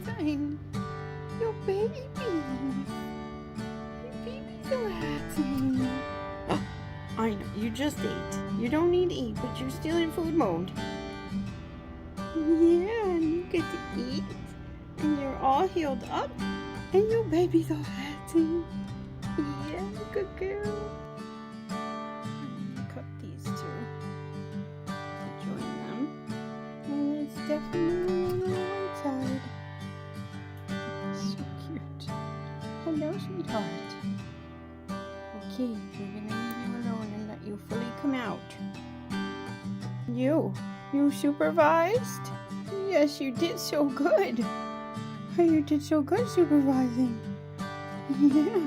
time. Your babies. Your babies are hatching. Oh, I know, you just ate. You don't need to eat, but you're still in food mode. Yeah, and you get to eat. And you're all healed up. And your babies are hatching. Yeah, good girl. Cut these two. Join them. And it's definitely on the right side. So cute. Hello, sweetheart. Okay, we're gonna leave you alone and let you fully come out. You supervised? Yes, you did so good. You did so good supervising. Yeah.